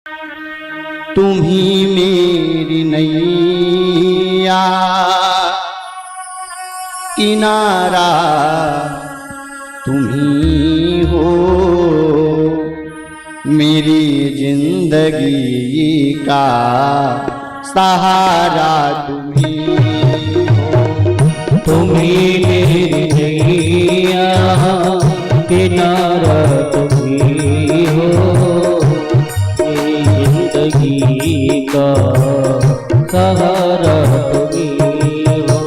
तुम ही मेरी नैया किनारा तुम ही हो, मेरी जिंदगी का सहारा तुम ही हो। तुम ही मेरी नैया किनारा तुम ही हो, मेरी जिंदगी का सहारा तुम ही हो।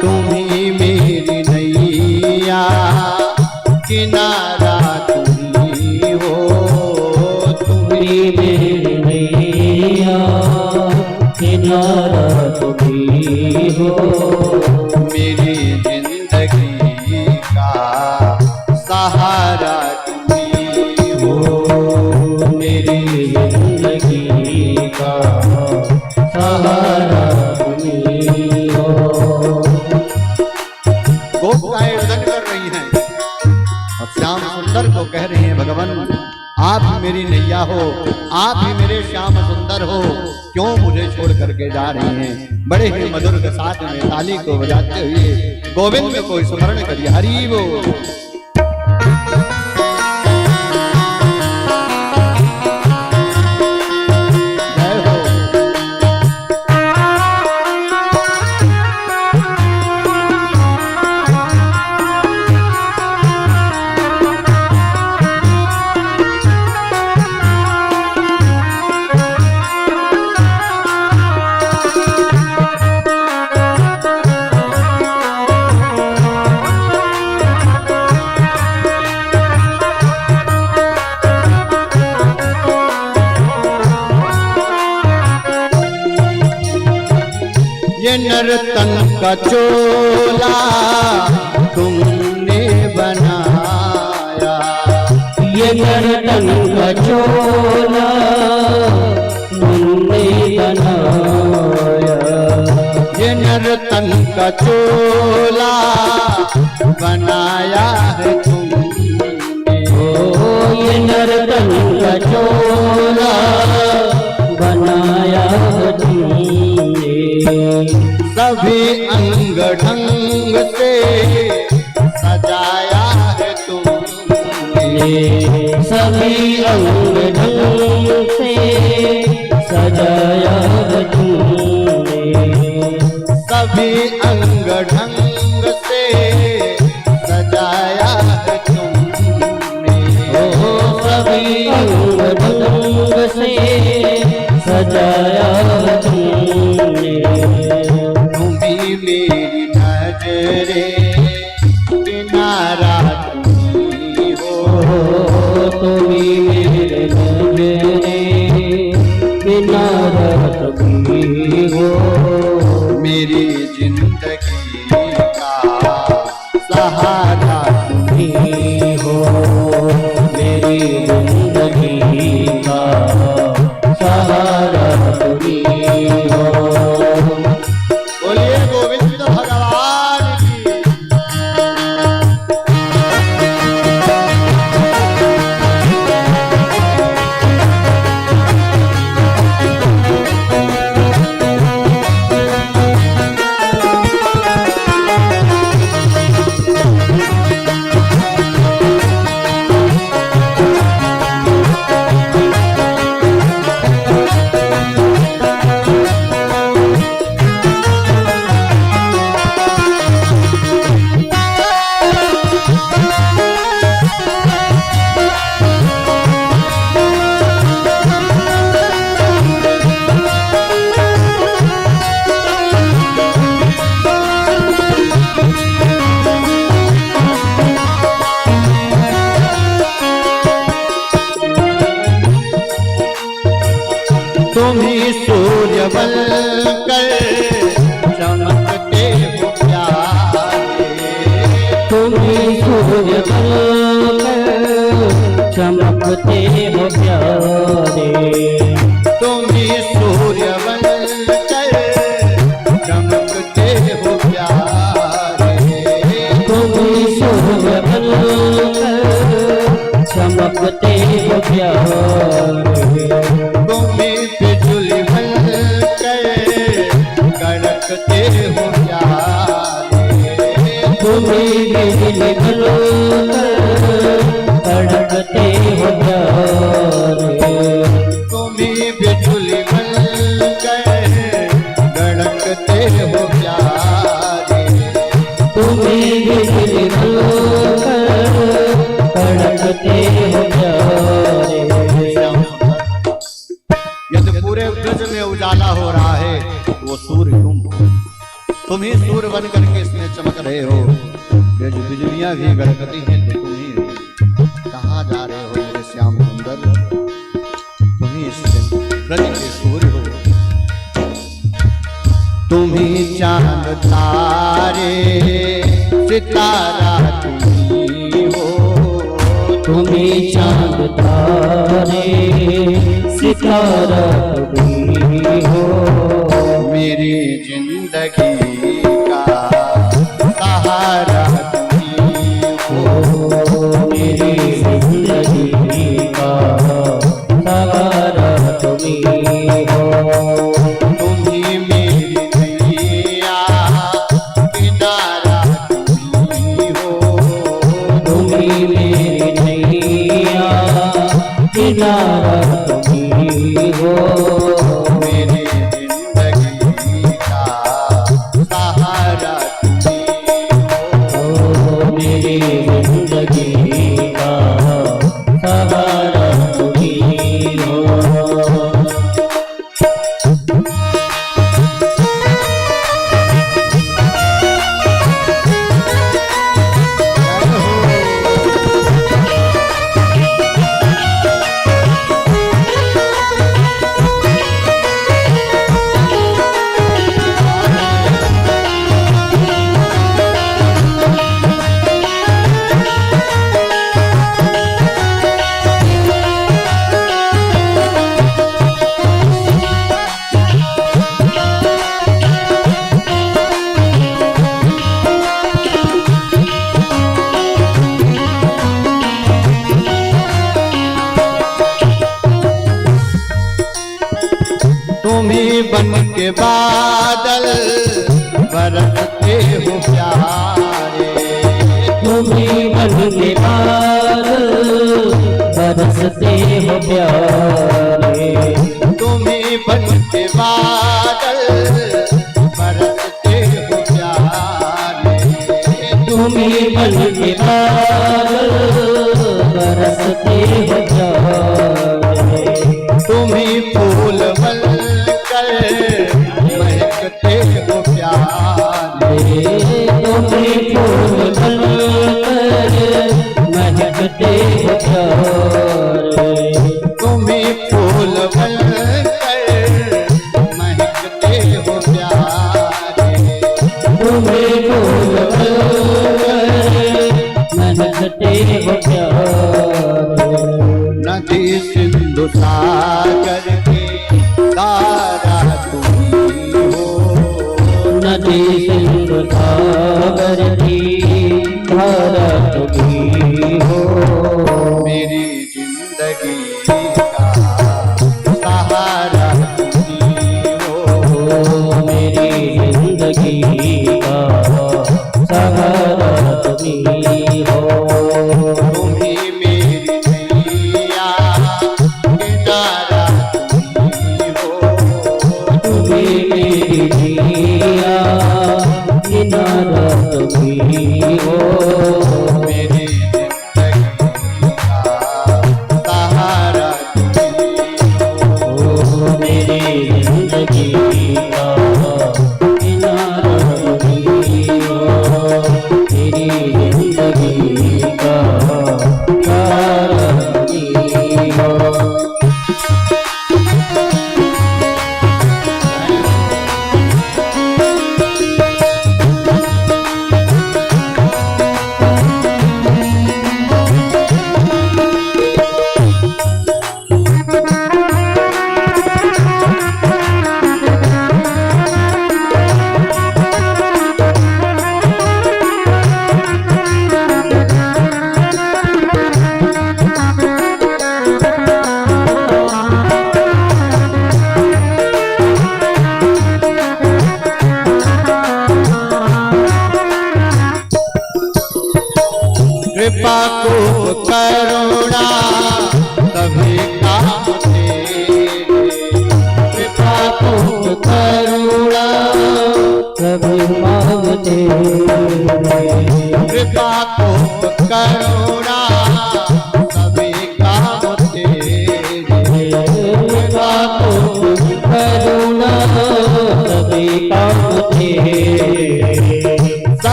तुम ही मेरी नैया किनारा तुम ही हो, तुम ही मेरी नैया किनारा तुम ही हो, मेरी जिंदगी का सहारा तुम ही हो, मेरी जिंदगी का सहारा तुम ही हो। गोपिकाएं रुदन कर रही हैं और श्याम सुंदर को कह रहे हैं, भगवान आप ही मेरी नैया हो, आप ही मेरे श्याम सुंदर हो, क्यों मुझे छोड़ करके जा रहे हैं। बड़े ही मधुर के साथ में ताली को बजाते हुए गोविंद को स्मरण करिए। हरि बोल। ये नर्तन का चोला तुमने बनाया, ये नर्तन का चोला तुमने बनाया, ये नर्तन का चोला बनाया है तुमने। ओ ये नर्तन का चोला बनाया है तुमने। सभी अंग ढंग से सजाया है तुमने, सभी अंग ढंग से सजाया है तुमने, सभी अंग ढंग से सजाया है तुमने। ओ सभी अंग ढंग से सजाया है तुमने। तुम्ही मेरी नजरे किनारा तुम हो, तुम्ही मेरे नजरे किनारा तुम हो, मेरी जिंदगी का सहारा तुम ही हो, मेरी जिंदगी का सहारा तुम ही हो। बोलिए गोविंद भगवान की। तुम ही सूर्य बनकर चमकते हो प्यारे, तुम ही सूर्य बनकर चमकते हो प्यारे, तुम ही सूर्य बनकर चमकते हो प्यारे, तुम ही सूर्य बनकर चमकते हो प्यारे। तुम ही सूर्य बन करके इसमें चमक रहे हो। ये जो बिजलियां भी गड़गती हैं तो तुम ही हो। कहाँ जा रहे हो मेरे श्याम सुंदर? तुम ही इस प्रति के सूर्य हो। तुम ही चांद तारे सितारा तुम ही हो। तुम ही चांद तारे सितारा तुम ही हो। मेरी जिंदगी का सहारा तुम ही हो। मेरी जिंदगी का सहारा तुम ही हो। तुम ही मेरी नैया किनारा तुम ही हो। तुम ही मेरी नैया किनारा तुम ही हो। मेरी जिंदगी का सहारा तुम ही हो। मेरी जिंदगी का सहारा तुम ही हो। तुम्ही बन के बादल बरसते हो प्यारे। तुम्ही बन के बादल बरसते हो प्यारे। तुम्ही बन के बादल बरसते हो प्यारे। तुम्ही बन के बादल बरसते हो प्यारे। तुम्ही फूल बन कर महकते हो प्यारे। तुम्ही फूल बनकर महकते हो प्यारे। तुम्ही फूल बन कर महकते हो प्यारे। तुम्ही फूल बनकर महकते हो प्यारे। नदी सिंधु सागर की धारा तुम ही हो। नदी सिंधु सागर की धारा तुम ही हो। मेरी जिंदगी का सहारा तुम ही हो। मेरी जिंदगी का सहारा तुम ही हो। तुम ही मेरी नैया किनारा तुम ही हो। तुम्ही मेरी नैया किनारा तुम ही हो।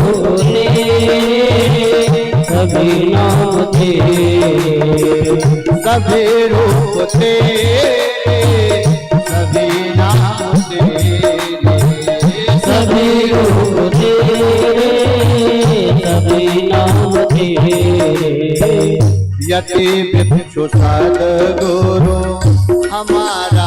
रूप तेरे सभी नाम तेरे सभी रूप तेरे सभी नाम तेरे सभी रूप तेरे सभी नाम तेरे यति भिक्षु सद्गुरु हमारा